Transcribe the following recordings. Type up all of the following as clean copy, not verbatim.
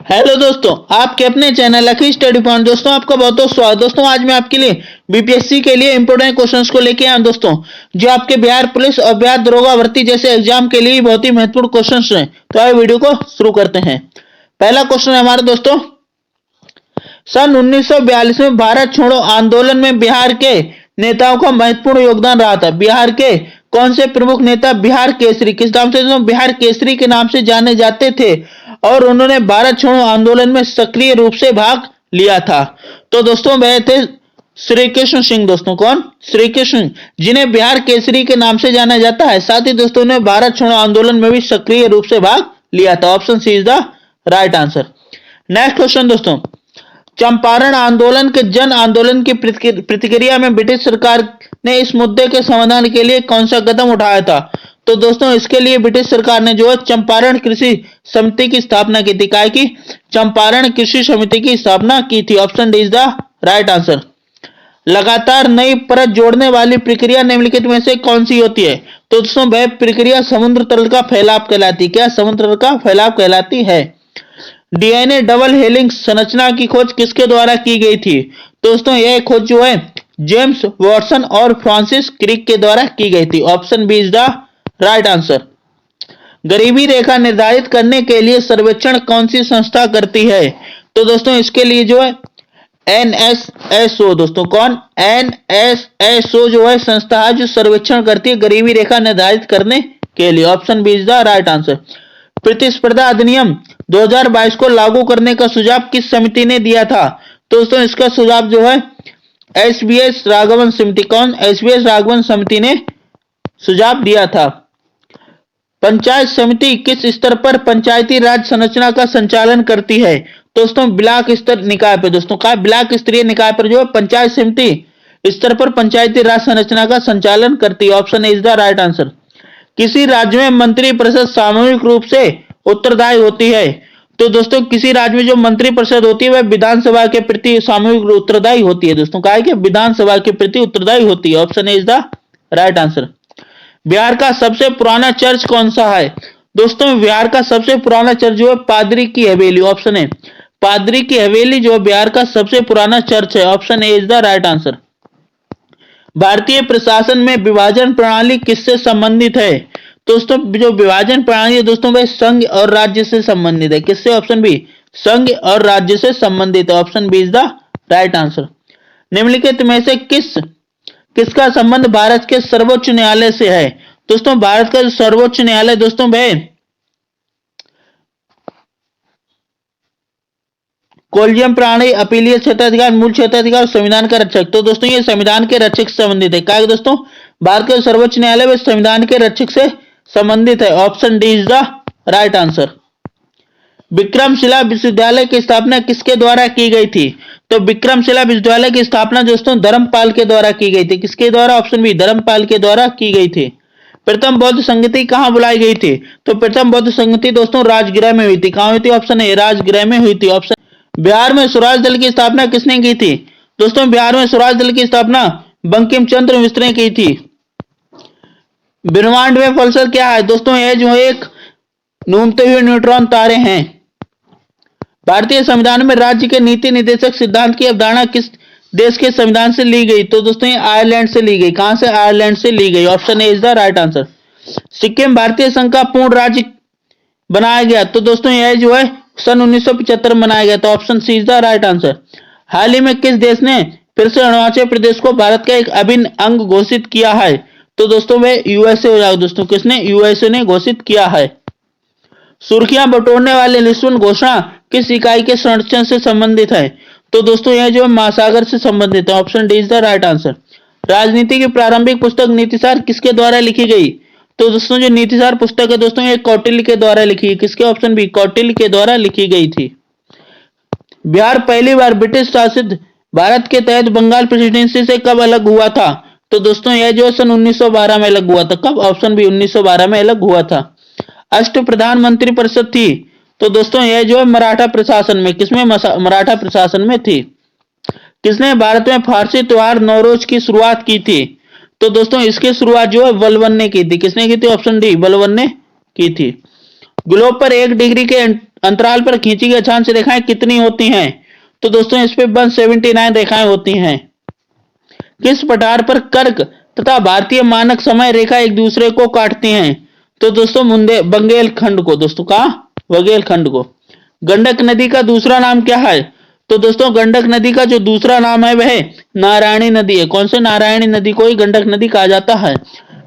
Hello दोस्तों, आपके अपने चैनल लकी स्टडी पॉइंट दोस्तों आपका बहुत बहुत स्वागत। दोस्तों आज मैं आपके लिए बीपीएससी के लिए इंपोर्टेंट क्वेश्चंस को लेके आया हूं दोस्तों, जो आपके बिहार पुलिस और बिहार दरोगा भर्ती जैसे एग्जाम के लिए बहुत ही महत्वपूर्ण क्वेश्चंस हैं। तो आइए वीडियो को शुरू करते हैं। पहला क्वेश्चन है हमारा दोस्तों, सन 1942 में भारत छोड़ो आंदोलन में बिहार के नेताओं का महत्वपूर्ण योगदान रहा था। बिहार के कौन से प्रमुख नेता बिहार केसरी किस नाम से बिहार केसरी के नाम से जाने जाते थे और उन्होंने भारत छोड़ो आंदोलन में सक्रिय रूप से भाग लिया था? तो दोस्तों वह थे श्री कृष्ण सिंह। दोस्तों कौन? श्री कृष्ण, जिन्हें बिहार केसरी के नाम से जाना जाता है। साथ ही दोस्तों ने भारत छोड़ो आंदोलन में भी सक्रिय रूप से भाग लिया था। Option C is the right answer. Next question दोस्तों, चंपारण आंदोलन के जन आंदोलन की प्रतिक्रिया में ब्रिटिश सरकार ने इस मुद्दे के समाधान के लिए कौन सा कदम उठाया था? तो दोस्तों इसके लिए ब्रिटिश सरकार ने जो है चंपारण कृषि समिति की स्थापना की थी। काय की? चंपारण कृषि समिति की स्थापना की थी। Option D is the right answer. लगातार नई परत जोड़ने वाली प्रक्रिया निम्नलिखित में से कौन सी होती है? तो दोस्तों वह प्रक्रिया समुद्र तल का फैलाव कहलाती है। क्या? समुद्र तल का फैलाव कहलाती है। डीएनए डबल हेलिक्स संरचना की खोज किसके द्वारा की गई थी? दोस्तों यह खोज जो है जेम्स वॉटसन और फ्रांसिस क्रिक के द्वारा की गई थी। Option B is the right answer. गरीबी रेखा निर्धारित करने के लिए सर्वेक्षण कौन सी संस्था करती है? तो दोस्तों इसके लिए जो है एनएसएसओ। दोस्तों कौन? एनएसएसओ जो है संस्था है जो सर्वेक्षण करती है गरीबी रेखा निर्धारित करने के लिए। Option B is the right answer. प्रतिस्पर्धा अधिनियम 2022 को लागू करने का सुझाव किस समिति ने दिया था? दोस्तों इसका सुझाव जो है एसबीएस राघवन समिति। कौन? एसबीएस राघवन समिति ने सुझाव दिया था। पंचायत समिति किस स्तर पर पंचायती राज संरचना का संचालन करती है? दोस्तों ब्लॉक स्तर निकाय पर। दोस्तों का ब्लॉक स्तरीय निकाय पर जो है पंचायत समिति स्तर पर पंचायती राज संरचना का संचालन करती है। Option is the right answer. किसी राज्य में मंत्रिपरिषद सामूहिक रूप से उत्तरदायी होती है? तो दोस्तों किसी राज्य में जो मंत्रिपरिषद होती है वह विधानसभा के प्रति सामूहिक उत्तरदायी होती है। दोस्तों कहा है कि विधानसभा के प्रति उत्तरदायी होती है। Option is the right answer. Bihar का सबसे पुराना चर्च कौन सा है? दोस्तों बिहार का सबसे पुराना चर्च जो है पादरी की हवेली। ऑप्शन है पादरी की हवेली जो बिहार का सबसे पुराना चर्च है। Option A is the right answer. भारतीय प्रशासन में विभाजन प्रणाली किससे संबंधित है? दोस्तों जो विभाजन प्रणाली है दोस्तों वह संघ और राज्य से संबंधित है। किससे? ऑप्शन बी संघ और राज्य से संबंधित है। Option B is the right answer. निम्नलिखित में से किसका संबंध भारत के सर्वोच्च न्यायालय से है? दोस्तों भारत का जो सर्वोच्च न्यायालय दोस्तों वह कोलिजियम प्रणाली, अपीलीय क्षेत्राधिकार, मूल क्षेत्राधिकार और संविधान का रक्षक। तो दोस्तों ये संविधान के रक्षक से संबंधित है। क्या दोस्तों? भारत के सर्वोच्च न्यायालय में संविधान के रक्षक से संबंधित है। Option D is the right answer. Vikramshila विश्वविद्यालय की स्थापना किसके द्वारा की गई थी? तो विक्रमशिला विश्वविद्यालय की स्थापना दोस्तों धर्मपाल के द्वारा की गई थी। किसके द्वारा? ऑप्शन बी धर्मपाल के द्वारा की गई थी। प्रथम बौद्ध संगति कहां बुलाई गई थी? तो प्रथम बौद्ध संगति दोस्तों राजगृह में हुई थी। कहां हुई थी? ऑप्शन ए राजगृह में हुई थी। ऑप्शन बिहार में स्वराज दल की स्थापना किसने की थी? दोस्तों बिहार में स्वराज दल की स्थापना बंकिम चंद्र मिश्र ने की थी। ब्रह्मांड में पल्सर क्या है? दोस्तों यह जो एक घूमते हुए न्यूट्रॉन तारे हैं। भारतीय संविधान में राज्य के नीति निर्देशक सिद्धांत की अवधारणा किस देश के संविधान से ली गई? तो दोस्तों ये आयरलैंड से ली गई। कहां से? आयरलैंड से ली गई। Option A is the right answer. Sikkim भारतीय संघ का पूर्ण राज्य बनाया गया? तो दोस्तों यह जो है सन 1975 में बनाया गया था। Option C is the right answer. हाल ही में किस देश ने फिर से अरुणाचल प्रदेश को भारत का एक अभिन्न अंग घोषित किया है? तो दोस्तों वह यूएसए हो जाएगा। दोस्तों किसने? यूएसए ने घोषित किया है। सुर्खियां बटोरने वाले लिस्बन घोषणा किस इकाई के संरक्षण से संबंधित है? तो दोस्तों यह जो महासागर से संबंधित है। Option D is the right answer. राजनीति की प्रारंभिक पुस्तक नीतिसार किसके द्वारा लिखी गई? तो दोस्तों जो नीतिसार पुस्तक है दोस्तों ये कौटिल्य के द्वारा लिखी है। किसके? ऑप्शन बी कौटिल्य के द्वारा लिखी गई थी। बिहार पहली बार ब्रिटिश शासित भारत के तहत बंगाल प्रेसिडेंसी से कब अलग हुआ था? तो दोस्तों यह जो सन 1912 में अलग हुआ था। कब? ऑप्शन बी 1912 में अलग हुआ था। अष्ट प्रधान मंत्री परिषद थी? तो दोस्तों यह जो है मराठा प्रशासन में। किसमें? मराठा प्रशासन में थी। किसने भारत में फारसी त्योहार नौरोज की शुरुआत की थी? तो दोस्तों इसकी शुरुआत जो है बलबन ने की थी। किसने की थी? ऑप्शन डी बलबन ने की थी। ग्लोब पर 1 डिग्री के अंतराल पर खींची गई अक्षांश रेखाएं कितनी होती हैं? तो दोस्तों इस पे 179 रेखाएं होती हैं। किस पठार पर कर्क तथा भारतीय मानक समय रेखा एक दूसरे को काटती हैं? तो दोस्तों बंगेलखंड को। दोस्तों कहा? बंगेलखंड को। गंडक नदी का दूसरा नाम क्या है? तो दोस्तों गंडक नदी का जो दूसरा नाम है वह नारायणी नदी है। कौन से? नारायणी नदी को ही गंडक नदी कहा जाता है।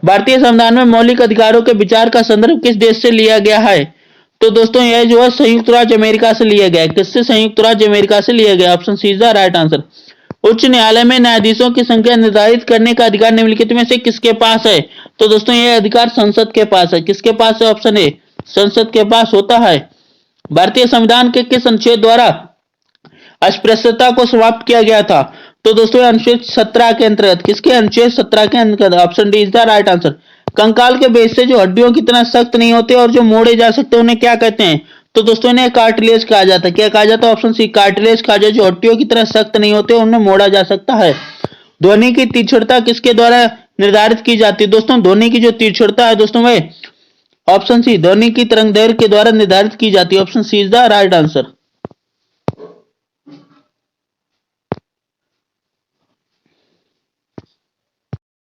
भारतीय संविधान में मौलिक अधिकारों के विचार का संदर्भ किस देश से लिया गया है? तो दोस्तों यह जो है संयुक्त राज्य अमेरिका से लिया गया है। किससे? संयुक्त राज्य अमेरिका से लिया गया। Option C is the right answer. उच्च न्यायालय में न्यायाधीशों की संख्या निर्धारित करने का अधिकार निम्नलिखित में से किसके पास है? तो दोस्तों यह अधिकार संसद के पास है। किसके पास है? ऑप्शन ए, संसद के पास होता है। भारतीय संविधान के किस अनुच्छेद द्वारा अस्पृश्यता को समाप्त किया गया था? तो दोस्तों अनुच्छेद 17 के अंतर्गत। किसके? अनुच्छेद 17 के अंतर्गत। Option D is the right answer. कंकाल के बेस से जो हड्डियों की तरह सख्त नहीं होते और जो मोड़े जा सकते उन्हें क्या कहते हैं? तो दोस्तों इन्हें कार्टिलेज कहा जाता है। क्या कहा जाता है? ऑप्शन सी, कार्टिलेज कहा जाता है। जो हड्डियों की तरह सख्त नहीं होते उन्हें मोड़ा जा सकता है। ध्वनि की तीक्ष्णता किसके द्वारा निर्धारित की जाती है? दोस्तों ध्वनि की जो तीक्ष्णता है दोस्तों वह ऑप्शन सी, ध्वनि की तरंग दैर्घ्य के द्वारा निर्धारित की जाती है। Option C is the right answer.